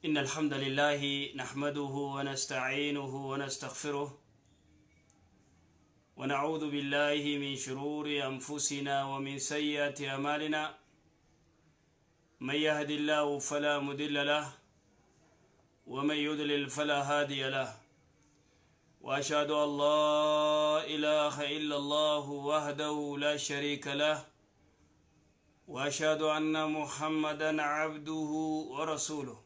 إن الحمد لله نحمده ونستعينه ونستغفره ونعوذ بالله من شرور أنفسنا ومن سيئات أعمالنا من يهد الله فلا مضل له ومن يضلل فلا هادي له وأشهد أن لا إله إلا الله وحده لا شريك له وأشهد أن محمدا عبده ورسوله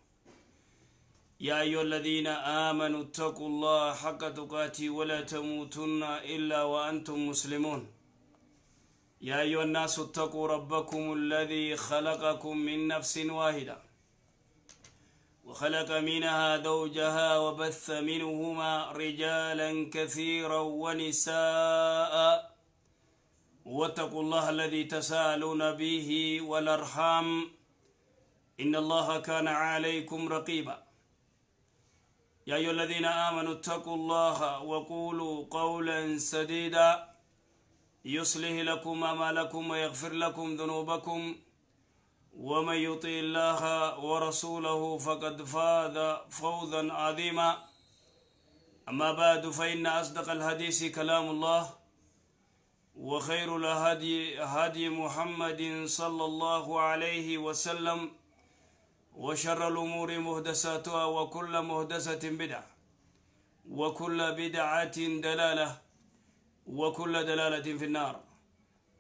يا أيها الذين آمنوا اتقوا الله حق تقاته ولا تموتن إلا وأنتم مسلمون يا أيها الناس اتقوا ربكم الذي خلقكم من نفس واحدة وخلق منها زوجها وبث منهما رجالا كثيرا ونساء واتقوا الله الذي تساءلون به والأرحام إن الله كان عليكم رقيبا يا أيها الذين آمنوا اتقوا الله وقولوا قولا سديدا يصلح لكم أعمالكم ويغفر لكم ذنوبكم ومن يطع الله ورسوله فقد فاز فوزا عظيما أما بعد فإن أصدق الحديث كلام الله وخير الهدي هدي محمد صلى الله عليه وسلم وشر الأمور محدثاتها وكل محدثة بدعة وكل بدعة دلالة وكل دلالة في النار.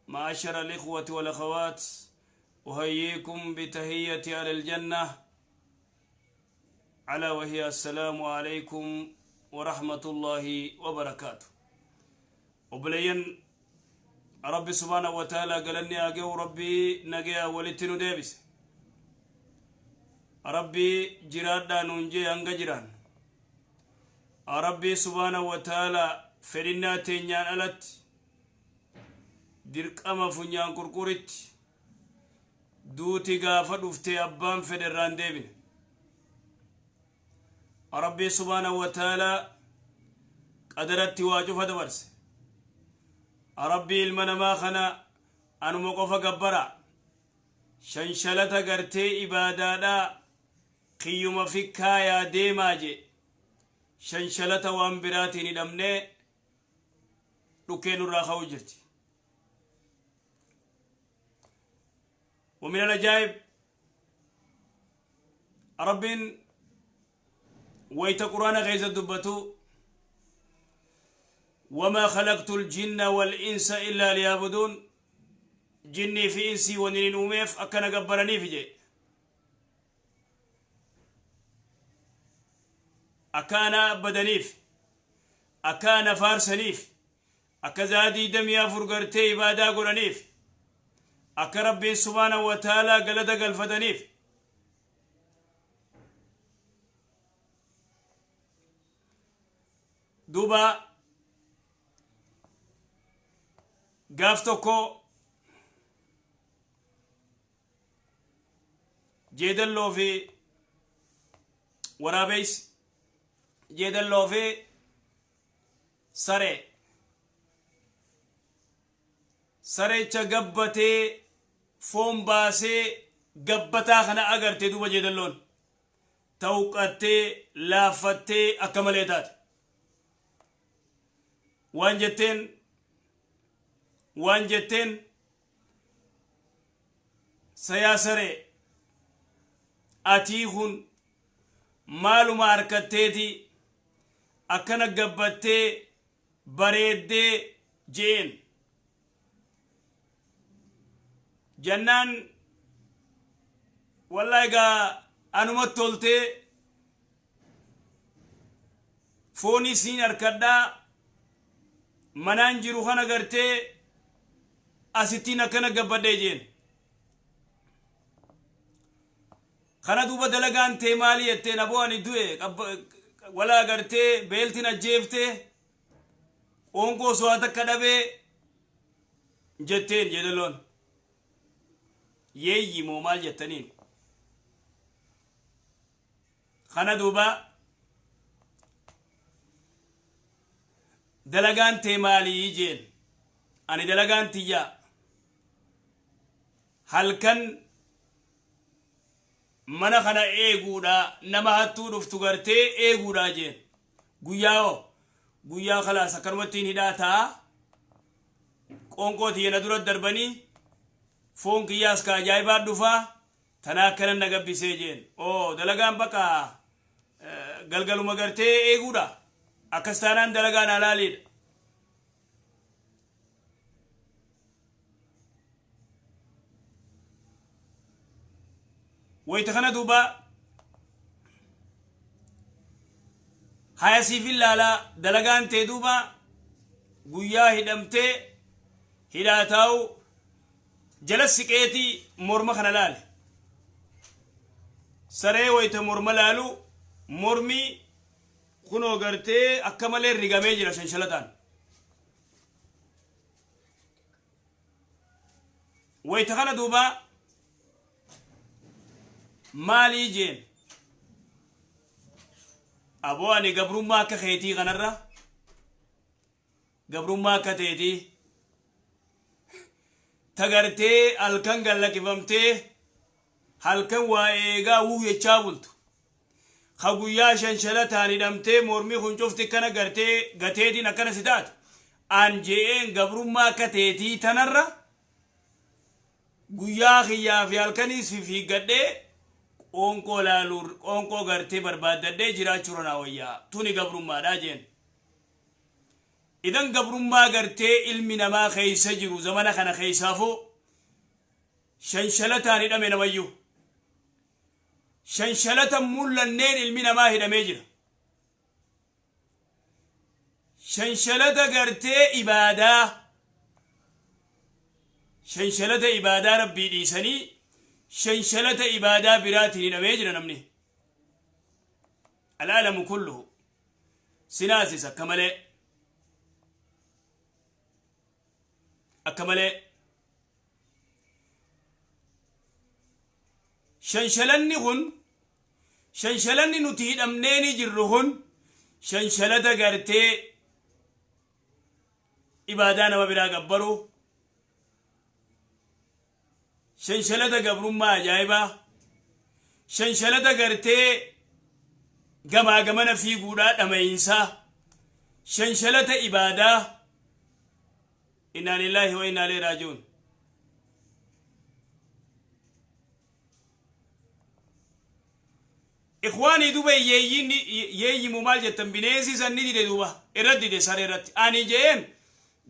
معاشر الإخوة والأخوات أحييكم بتحية أهل الجنة على وهي السلام عليكم ورحمة الله وبركاته. وبلين ربي سبحانه وتعالى قالني أجو ربي نجيا ولتنو ديبس ربي جرادا نونجي أنجران ربي سبحانه وتعالى فرنا تنيان ألت درك أما فنيان كركورت دوتي غافد وفتي أبان فدران ديبن ربي سبحانه وتعالى قدرت واجف دورس ربي المنما خنا أنو مقفى قبرا شنشلتا قرتي إبادادا قيوم فكا يا ديماجي شنشلتا وانبراتي ندمني لكين الراخو جرتي. ومن الأجائب رب ويت قرآن غيز الدبتو وما خلقت الجن والإنس إلا ليعبدون جني في إنسي ونين أميف أكنا قبرني في جي أكانا بدنيف أكانا فارسنيف أكزادي دميا فرقرتي بادا قرنيف أكربي سبحانه وتعالى قلدق الفدنيف دوبا قافتوكو جيدلو في ورابيس جيدلو في سري قبتي فوم باسي قبتا خنا أغرتي دوبا جيدلون توقتي لافتي أكمليتات وانجتين سياسري أتيهن مالو ماركتيتي أكنا قبتي بريدي جين جنان والله أنو متولتي فوني سين أركدا منان جيرو خانا غرتي أستين أكنا قبتي جين خنا دوبا دلغان تي مالي اتي نبواني دوئي ولا غرتي بيلتنا جيفتي اونكو سواتا كدبي جتين جدلون يي مومال جتنين خنا دوبا دلغان تي مالي يجين أني دلغان تيجا هل كان mana kana eeguudha nama hattuu dhuftu gartee eeguudha jeen guyyaa khalaas akkanumattiin hidhaataa qoonqoo tiyyana dura darbanii foon kiyyaas ka ajaa'ibaa dhufaa tanaa akkanan na gabbisee jeen dalagaan baqa galgaluma gartee eeguudha akkas taanaan dalagaan halaaliidha wayta kana duuba haya siifin laala dalagaan tee duuba guyyaa hidhamtee hidhaataa'u jala siqeetii morma kana laale saree wayta morma laalu mormi kunoo gartee akka malee rigamee jira shanshalataan wayta kana duuba maalii jeen aboo ani gabrummaa akka keetii kanarra gabrummaa akka teetii tagartee halkan gallakifamtee halkan waa eegaa wuuyechaa bultu ka guyyaa shanshalataan hidhamtee mormii kun cufti kana gartee gateetiin akkana si taatu an je'een gabrummaa akka teetii tanarra guyyaa kiyyaa fi halkaniis fiigadhee qoonqoo laaluur qoonqoo gartee barbaaddadhee jiraachuu ranaa wayyaa tuni gabrummaadhaa jeen idan gabrummaa gartee ilmi namaa keeysa jiru zamana kana keeysaafoo shanshalataan hidhame namayyuu shanshalata mullanneen ilmi namaa hidhamee jira shanshalata gartee ibaadaa rabbii dhiisanii shanshalata ibaadaa biraatiin hidhamee jira namni al'aalamu kulluhu sinaasis akka malee shanshalanni nuti hidhamneeni jirru kun shanshalata gartee ibaadaa nama biraa gabbaru shanshalata gabrummaa ajaa'ibaa shanshalata gartee gamaa gamana fiiguudhaa dhama'iinsaa shanshalata ibaadaa innaa lillaahi wa innaa ilayhi raaji'uun ikhwaanii duba yeeyyimu maal jettan bineensi sanni dide duba irratti dide saree irratti ani jeen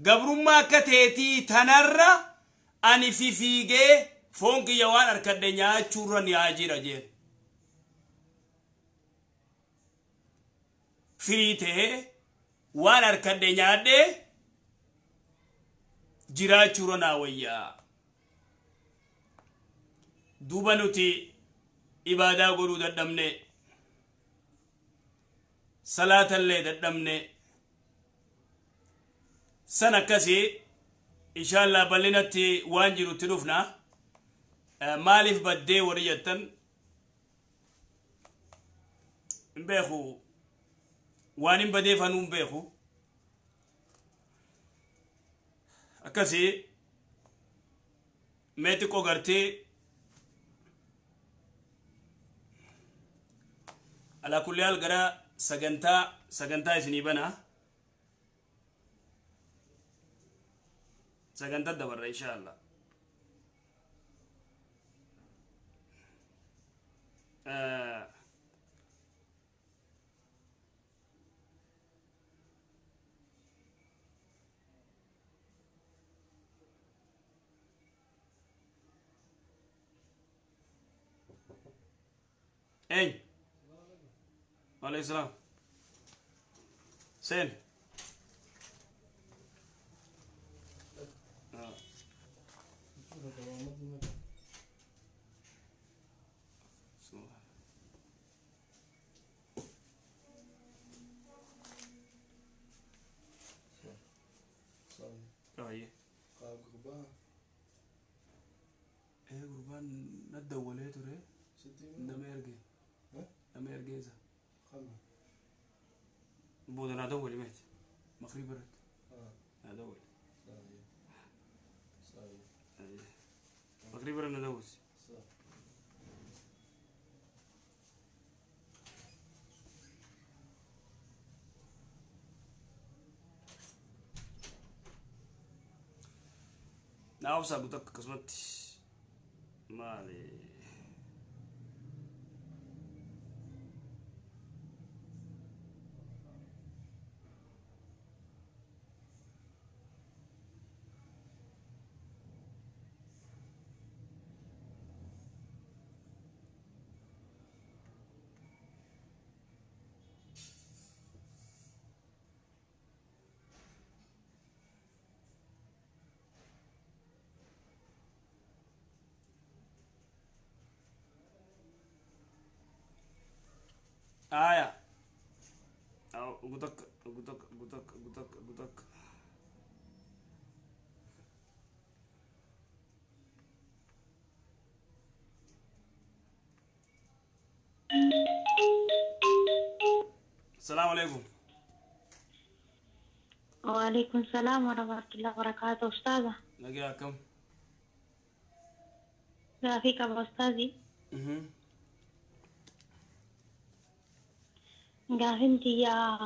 gabrummaa akka teetii tanarra ani fiigee foon kiyya waan harkadhe nyaachuurra ni jira jeen firii ta'ee waan harkadhe nyaadhe jiraachuurra naa wayyaa duba nuti ibaadaa godhuu dadhabne salaatallee dadhabne san akkasii inshallah bal'inatti waan jirutti dhufna maaliif baddee warri jettan hin beeku waan hin badeef anuu hin beeku akkasii mee xiqqoo gartee ala kulli haal gara sagantaa isinii bana sagantaa dabarra inshallah hey عليه السلام سين قربان ندولي ترى نما يرجع بودنا دولي مات مخري برد دولي مخري برد ندوس naawsa gutak kasmat mali آية قدك قدك قدك قدك قدك السلام عليكم. وعليكم السلام ورحمة الله وبركاته. أستاذة لقياكم. لا فيك أبو أستاذي. قافنتي يا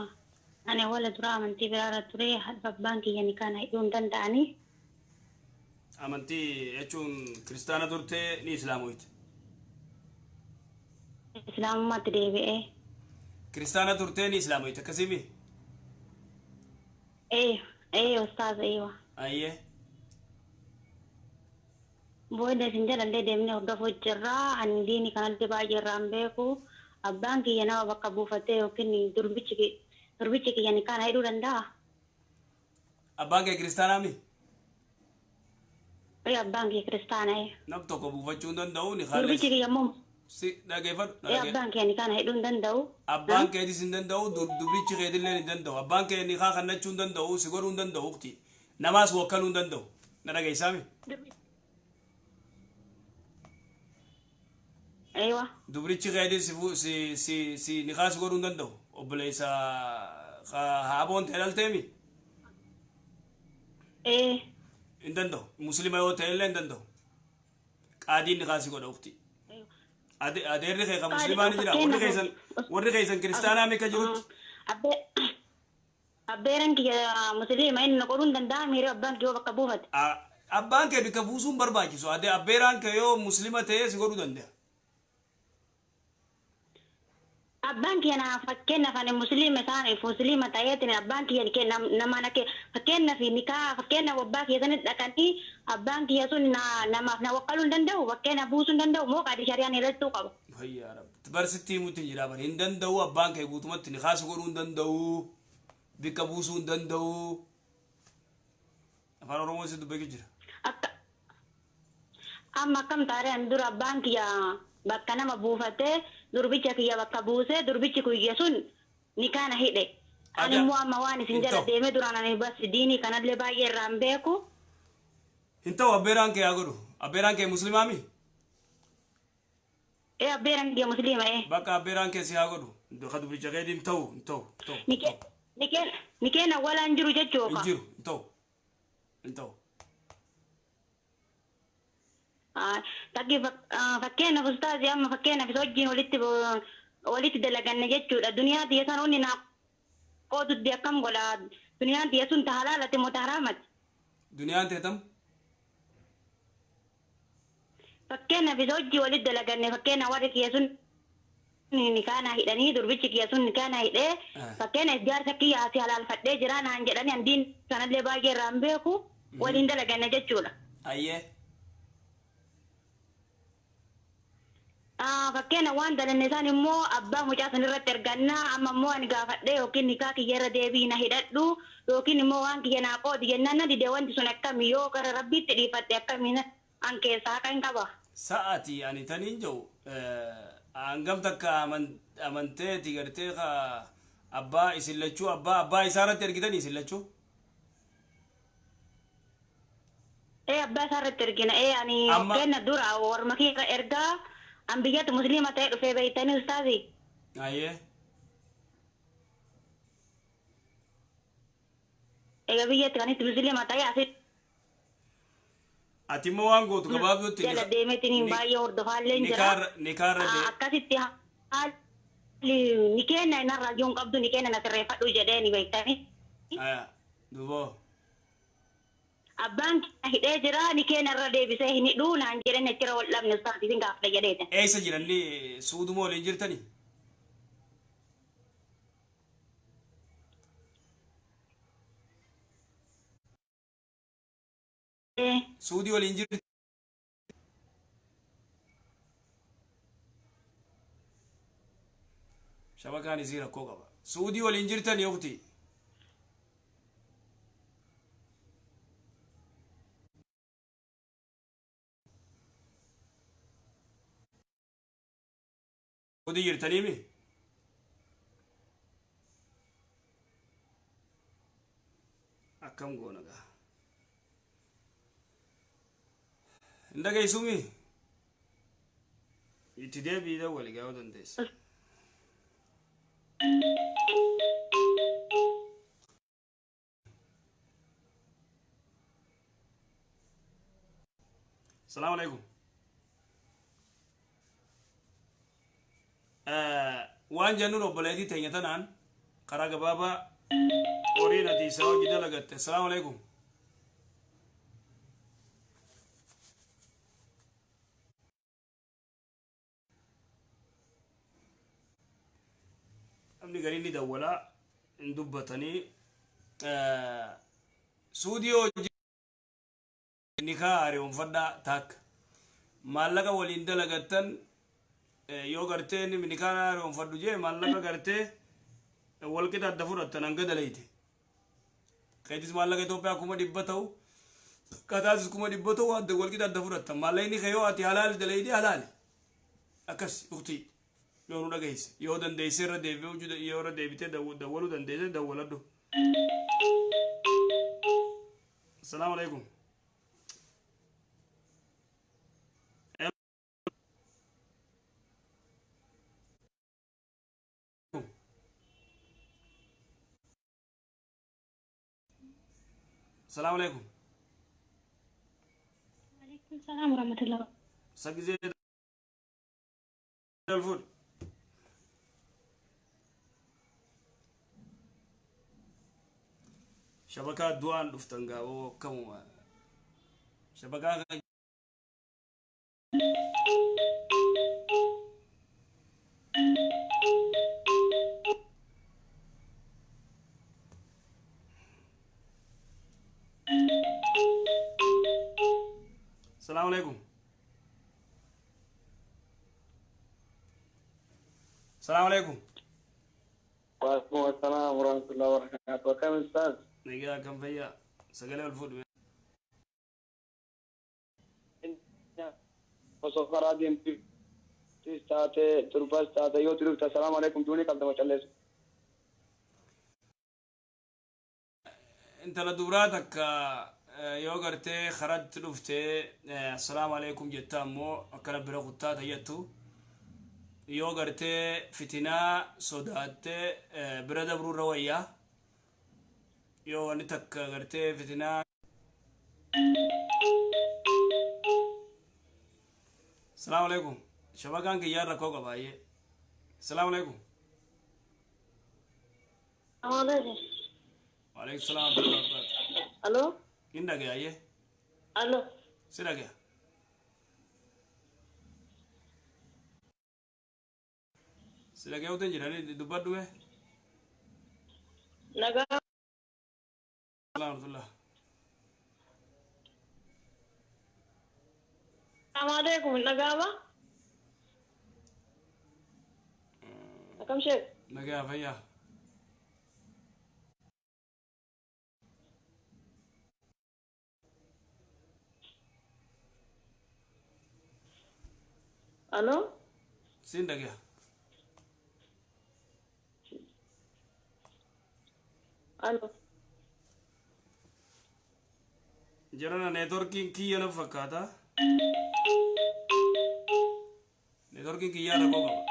أنا ولد رامنتي برارة تري حد بانكي يعني كان هيدون دنداني. أمنتي يجون كريستانا دورتي ني إسلامويت. إسلام ما تدري بإيه. كريستانا دورتي ني إسلامويت كسيمي. إيه أستاذ أيوة. أيه. بويدا سنجل اللي دمني وقفوا الجراء عن ديني كان اللي باجي رامبيكو. أبانكي ينا وبقبو فتيه وكني دربيتشي يعني كان هيدو دندا. أبانكي كريستانا مي. إيه أبانكي كريستانا إيه. نبتو كبو فتشون دندو ني خالص. دربيتشي يا مم. سي داغيفر. إيه أبانكي يعني كان هيدو دندو. أبانكي دي سندندو دربيتشي غير اللي دندو. أبانكي ني خا خنا تشون دندو سيغورون دندو وقتي. نماس وكلون دندو. نراغي سامي. أيوة. دبريتشي غير سي نخاس غورون دندو. وبليسا هابون تلال تيمي. إيه. إندندو مسلمة هو تلال إندندو. قادين نخاسي غور وقتي. أدير رخي مسلمان جرا ورخيسن كريستانا ميكا جروت. أبيرن كي مسلم إن نقولون دندا ميري أبان كيو بكبوهت. أبان كي بكبوسون برباكي سو أدي أبيران كيو مسلمة تيه سيغورو دندا. أبان كي أنا فكرنا فان مسلم ثاني مسلمة تايتني أبان كي يعني كي نما نك فكرنا في نكاح فكرنا وباك يزن لكني أبان كي يسون نما نوقلون دندا وفكرنا بوسون دندا ومو قادي شريان يرتو قبل. هيا رب تبرستي متنجرا بر هندن دو أبان كي قوتمت نخاس غورون دندو بكبوسون دندو أفعل رموز دبيجرا. أما كم تاري أندور أبان كي bakkana mabuufate durbicha kiyya bakka buuse durbichi kuyya sun ni kana hidhe ani mu amma waan isin jala deeme duraan ani bas diini kanallee baay'ee irraan beeku hinta abbeeraan kee agodu abbeeraan kee muslimaami abbeeraan kee muslima bakka abbeeraan kee si agodu khadu durbicha kee din taw nikeen walaan jiru jechuudha jiru taw tagi fakkeenya ustaazi amma fakkeenya fi wajjin walitti dalaganne jechuudha duniyaa tiyya san onni naa qootutti akkam godha duniyaan tiyya sun ta halaalati moo ta haraamati duniyaan teetam fakkeenya fi wajjin walitti dalaganne fakkeenya warri kiyya sun ni kana hidhanii durbichi kiyya sun ni kana hidhee fakkeenya ijaarsa kiyya asi halaalfadhee jira naan jedhanii andiin sanallee baay'ee irraan beeku waliin dalaganne jechuudha. Ayyee. Fakkeenya waan dalanne isaan immoo abbaa mucaa sanirratti ergannaa amma immoo ani gaafadhee yookiin nikaa kiyyarra deebii na hidhadhu yookiin immoo waan kiyya naa qoodi jennaan na dide wanti sun akkami yoo gara rabbiitti dhiifadhe akkamiin an keessaa kan qaba. Sa'aatii ani taniin jiru hangam takka amanteeti gartee abbaa isin lachuu abbaa isaarratti ergitanii isin lachuu. Abbaa isaarratti ergina ani kenna dura warma kiyya ergaa. Ambiyat muslima ta'e dhufee beeytanii ustaazi. Ayyee. Egaa biyyatti kanitti muslima ta'e asit. Ati immoo waan gootu gabaabduutti. Jala deemeetiin baay'ee hordofaallee jira. Nikaarra dee. Akkasitti ni kenna inarraa jiruun qabdu ni kenna na sirreeffadhu jedhee ni beektanii. Duboo. abbaan hidhee jira ni keenya irra deebisee hin hidhuu naan jedhan achira wal dhabne ustaas isin gaafadha jedheeta. Eessa jiranni suuduma waliin jirtani? Suudii waliin jirti. Shabakaan isii rakkoo qaba. Suudii waliin jirtani yookuti? Suudii jirtaniimi? Akkam goona gaa. Hin dhageessumi? Itti deebiidha walii gaa'uu dandeessa. Assalamu alaikum. Waan jennuun obboleetii teenya tanaan karaa gabaabaa horiin ati isaa hojii dalagatte. Assalamu alaikum. Namni gariin ni dawwalaa hin dubbatanii suudii hojii nikaa ari'oonfadhaa taakka maallaqa waliin dalagattan yoo gartee inni nikaa ari'oonfadhu jee maallaqa gartee walqixa adda fudhattan hanga dalayte keetis maallaqa Itoophiyaa 100 ta'u kataasis 100 ta'u adda walqixa adda fudhattan maallaqni kee yoo ati halaali dalayte halaali akkas uktii yoo nu dhageesse yoo dandeesse irra deebi'uu yoo irra deebitee dawwaluu dandeesse dawwaladhu. Assalamu alaikum. Assalamu alaikum. Waalaikum salaam warahmatullah. Sagize Alfud. Shabaka du'aan dhuftan gaaboo kamuma shabakaa Assalamu alaikum. Assalamu alaikum. Waalaikum assalam warahmatullahi wabarakatuh. Kam ustaz? Nega kam fayya sagale Alfud. Wasofara din state turba state yo turba assalamu alaikum duni kalda machalles. Inta la dubrataka yoo gartee kharad dhuftee assalamu alaikum jetta ammoo akkana bira kuttaa tayyattu yoo gartee fitinaa sodaattee bira dabruurra wayyaa yoo wanni takka gartee fitinaa assalamu alaikum shabakaan kiyyaa rakkoo qabaayyee assalamu alaikum. Waalaikum salaam wa rahmatullahi wa barakatuh. Hello? Inda gaya ye? Hello? Sida gaya? Sida gaya utan jirani dubbadhu me? Naga. Salaam warahmatullah. Assalamu alaikum. Nagaba? Akam Sheikh? Nagaya fayya. Hello? Sinda gaya? Hello? Jarana networking kiyya na fakkaata. Networking kiyya rakkoo qaba.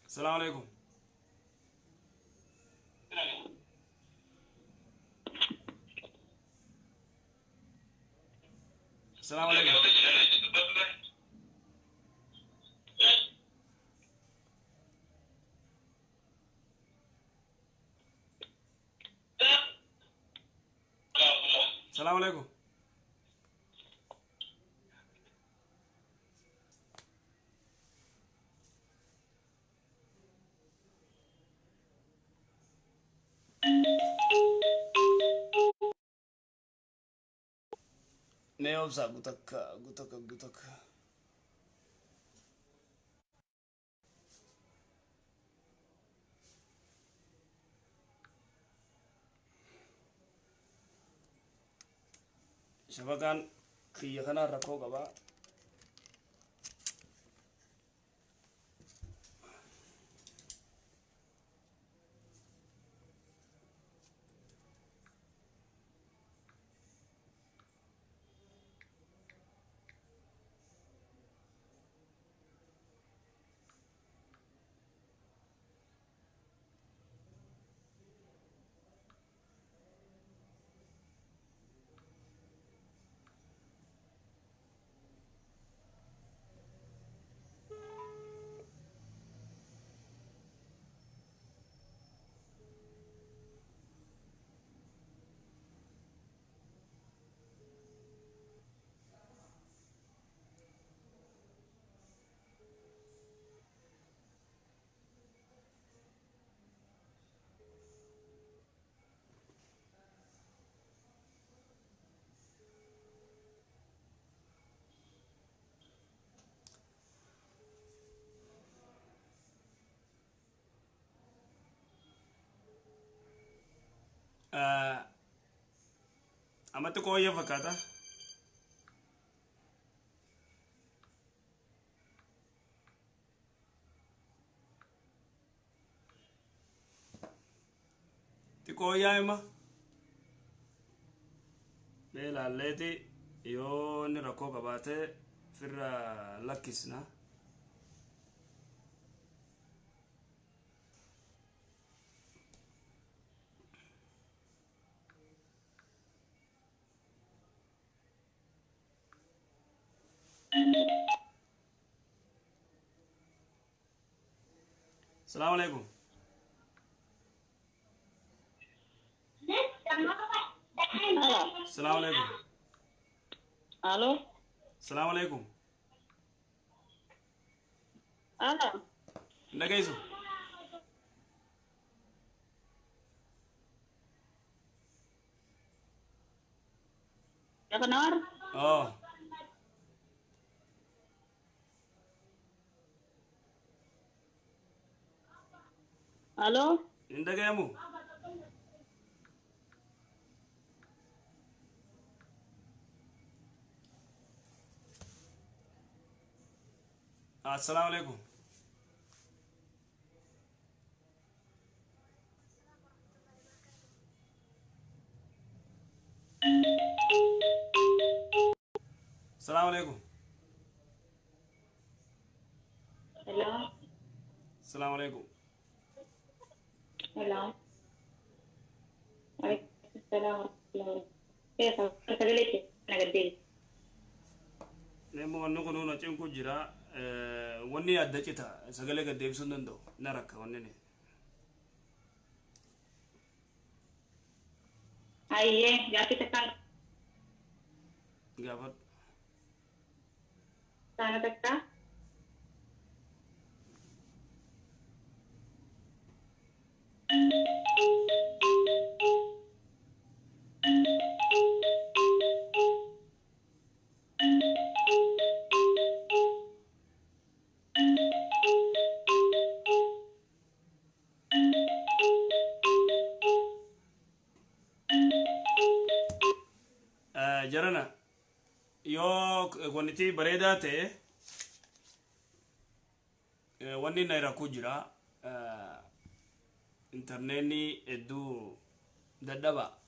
Assalamu alaikum. Assalamu alaikum. السلام عليكم. نيوبسا قطك. شبكان خي خنا ركو قبا. أما تكوي فكاتا. تكوي يا إما. بلا ليتي يو نركو قباته فر لكسنا. السلام عليكم. السلام عليكم. الو السلام عليكم. الو نجيزو. يا كنار الو ندقيمو. السلام عليكم. السلام عليكم. هلا السلام عليكم. هلا عليكم السلام ورحمة الله. كيف أسألك أنا قديش نمو نكون هنا تيمكو جرا وني أدكتها سجلك الديفسون دندو نرك ونني. أيه جاتي تكال قابل. sana تكا جرنا يو كونتي بريداتي وني نيرا كوجرا انترنتي ادو ددبا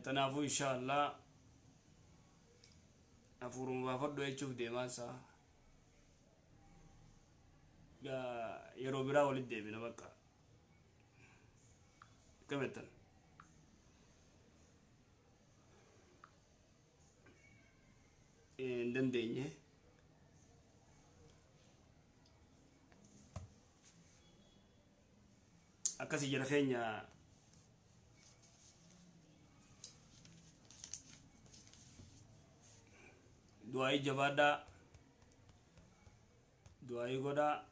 تنافو ان شاء الله افورم وافدو يشوف ديماسا يروبرا ولد ديبنا بقى كمتن دندنيه أكاسي جرخين يا دعائي جبادا دعائي غدا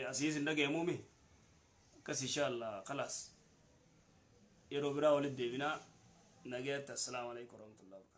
أسيس النجى مومي كاس إن شاء الله خلاص يروح برا ولد بنا نجيت السلام عليكم ورحمة الله.